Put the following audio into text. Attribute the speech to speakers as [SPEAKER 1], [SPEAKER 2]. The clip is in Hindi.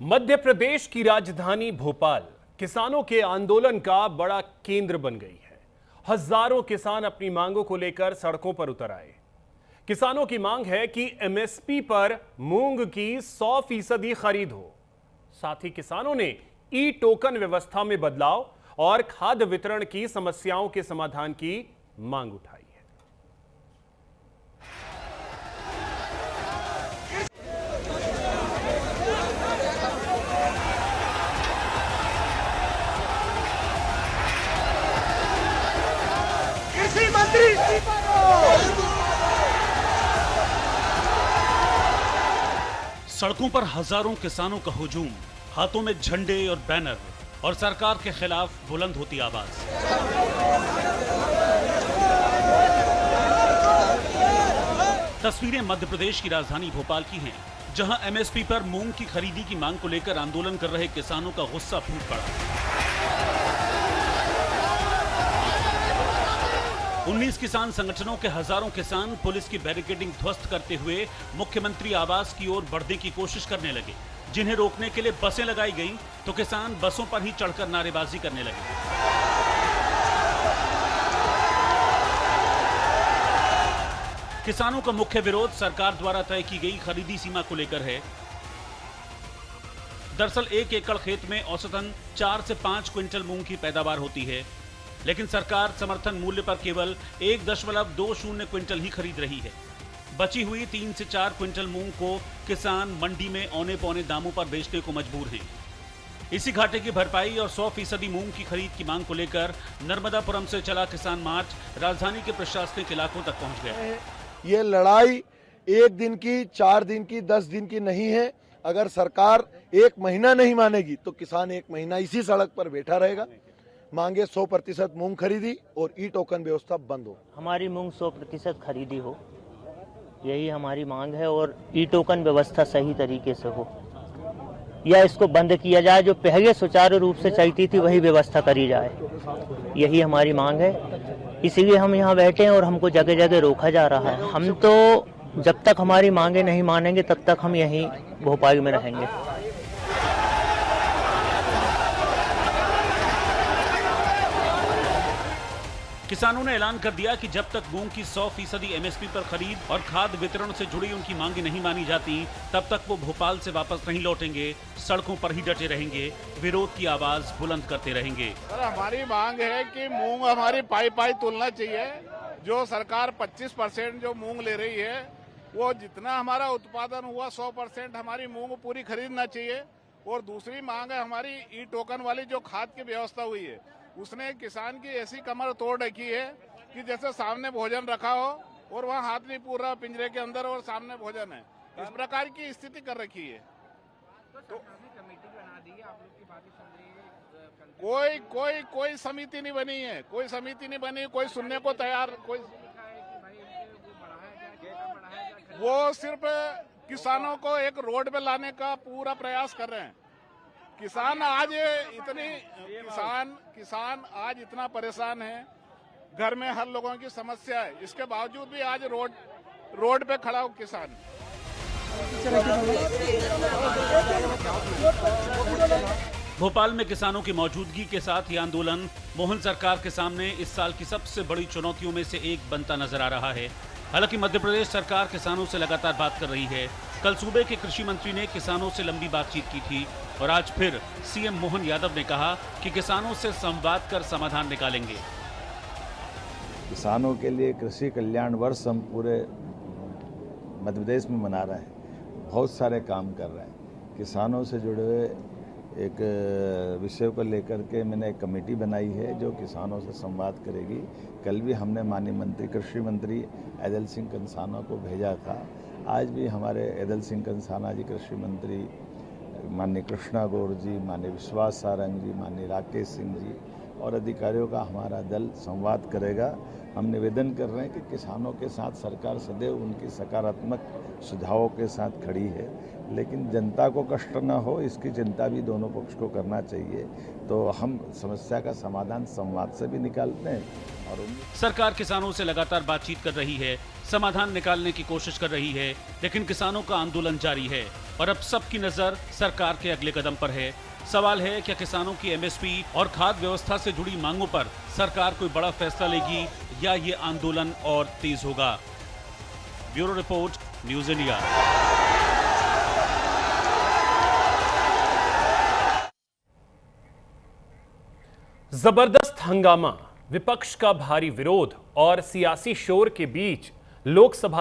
[SPEAKER 1] मध्य प्रदेश की राजधानी भोपाल किसानों के आंदोलन का बड़ा केंद्र बन गई है। हजारों किसान अपनी मांगों को लेकर सड़कों पर उतर आए। किसानों की मांग है कि एमएसपी पर मूंग की 100% खरीद हो। साथ ही किसानों ने ई टोकन व्यवस्था में बदलाव और खाद्य वितरण की समस्याओं के समाधान की मांग उठाई है।
[SPEAKER 2] कृषि मंत्री
[SPEAKER 3] सड़कों पर हजारों किसानों का हुजूम, हाथों में झंडे और बैनर और सरकार के खिलाफ बुलंद होती आवाज। तस्वीरें मध्य प्रदेश की राजधानी भोपाल की हैं, जहां एमएसपी पर मूंग की खरीदी की मांग को लेकर आंदोलन कर रहे किसानों का गुस्सा फूट पड़ा। 19 किसान संगठनों के हजारों किसान पुलिस की बैरिकेडिंग ध्वस्त करते हुए मुख्यमंत्री आवास की ओर बढ़ने की कोशिश करने लगे। जिन्हें रोकने के लिए बसें लगाई गईं, तो किसान बसों पर ही चढ़कर नारेबाजी करने लगे। किसानों का मुख्य विरोध सरकार द्वारा तय की गई खरीदी सीमा को लेकर है। दरअसल 1 एकड़ खेत में औसतन 4 से 5 क्विंटल मूंग की पैदावार होती है, लेकिन सरकार समर्थन मूल्य पर केवल 1.20 क्विंटल ही खरीद रही है। बची हुई 3 से 4 क्विंटल मूंग को किसान मंडी में औने पौने दामों पर बेचने को मजबूर हैं। इसी घाटे की भरपाई और 100% मूंग की खरीद की मांग को लेकर नर्मदापुरम से चला किसान मार्च राजधानी के प्रशासनिक इलाकों तक पहुंच गया।
[SPEAKER 2] ये लड़ाई 1 दिन की, 4 दिन की, 10 दिन की नहीं है। अगर सरकार 1 महीना नहीं मानेगी तो किसान 1 महीना इसी सड़क पर बैठा रहेगा। मांगे 100% मूंग खरीदी और ई टोकन व्यवस्था बंद हो।
[SPEAKER 4] हमारी मूंग 100% खरीदी हो, यही हमारी मांग है, और ई टोकन व्यवस्था सही तरीके से हो या इसको बंद किया जाए। जो पहले सुचारू रूप से चलती थी वही व्यवस्था करी जाए, यही हमारी मांग है। इसीलिए हम यहाँ बैठे हैं और हमको जगह जगह रोका जा रहा है। हम तो जब तक हमारी मांगे नहीं मानेंगे तब तक हम यहीं भोपाल में रहेंगे।
[SPEAKER 3] किसानों ने ऐलान कर दिया कि जब तक मूंग की 100% एमएसपी पर खरीद और खाद्य वितरण से जुड़ी उनकी मांगे नहीं मानी जाती, तब तक वो भोपाल से वापस नहीं लौटेंगे, सड़कों पर ही डटे रहेंगे, विरोध की आवाज बुलंद करते रहेंगे।
[SPEAKER 5] सर, हमारी मांग है कि मूंग हमारी पाई तुलना चाहिए। जो सरकार 25% जो मूंग ले रही है, वो जितना हमारा उत्पादन हुआ 100% हमारी मूंग पूरी खरीदना चाहिए। और दूसरी मांग है हमारी ई टोकन वाली जो खाद की व्यवस्था हुई है, उसने किसान की ऐसी कमर तोड़ रखी है कि जैसे सामने भोजन रखा हो और वहाँ हाथ नहीं पूर रहा पिंजरे के अंदर और सामने भोजन है, इस प्रकार की स्थिति कर रखी है। तो कमेटी बना दी है, आप लोग की बातें सुन रही है। कोई समिति नहीं बनी है, कोई समिति नहीं बनी, कोई सुनने को तैयार, कोई वो सिर्फ किसानों को एक रोड पे लाने का पूरा प्रयास कर रहे हैं। किसान आज इतना परेशान है, घर में हर लोगों की समस्या है, इसके बावजूद भी आज रोड पे खड़ा हो किसान।
[SPEAKER 3] भोपाल में किसानों की मौजूदगी के साथ ये आंदोलन मोहन सरकार के सामने इस साल की सबसे बड़ी चुनौतियों में से एक बनता नजर आ रहा है। हालांकि मध्य प्रदेश सरकार किसानों से लगातार बात कर रही है। कल सूबे के कृषि मंत्री ने किसानों से लंबी बातचीत की थी और आज फिर सीएम मोहन यादव ने कहा कि किसानों से संवाद कर समाधान निकालेंगे।
[SPEAKER 6] किसानों के लिए कृषि कल्याण वर्ष हम पूरे मध्य प्रदेश में मना रहे हैं, बहुत सारे काम कर रहे हैं। किसानों से जुड़े हुए एक विषय को लेकर के मैंने एक कमेटी बनाई है जो किसानों से संवाद करेगी। कल भी हमने माननीय मंत्री कृषि मंत्री ऐदल सिंह कंसाना को भेजा था। आज भी हमारे ऐदल सिंह कंसाना जी, कृषि मंत्री माननीय कृष्णा गौर जी, माननीय विश्वास सारंग जी, माननीय राकेश सिंह जी और अधिकारियों का हमारा दल संवाद करेगा। हम निवेदन कर रहे हैं कि किसानों के साथ सरकार सदैव उनकी सकारात्मक सुझावों के साथ खड़ी है, लेकिन जनता को कष्ट न हो इसकी चिंता भी दोनों पक्ष को करना चाहिए। तो हम समस्या का समाधान संवाद से भी निकालते हैं और
[SPEAKER 3] सरकार किसानों से लगातार बातचीत कर रही है, समाधान निकालने की कोशिश कर रही है, लेकिन किसानों का आंदोलन जारी है और अब सबकी नजर सरकार के अगले कदम पर है। सवाल है, क्या किसानों की एमएसपी और खाद्य व्यवस्था से जुड़ी मांगों पर सरकार कोई बड़ा फैसला लेगी या ये आंदोलन और तेज होगा? Bureau report, news India.
[SPEAKER 1] जबरदस्त हंगामा, विपक्ष का भारी विरोध और सियासी शोर के बीच लोकसभा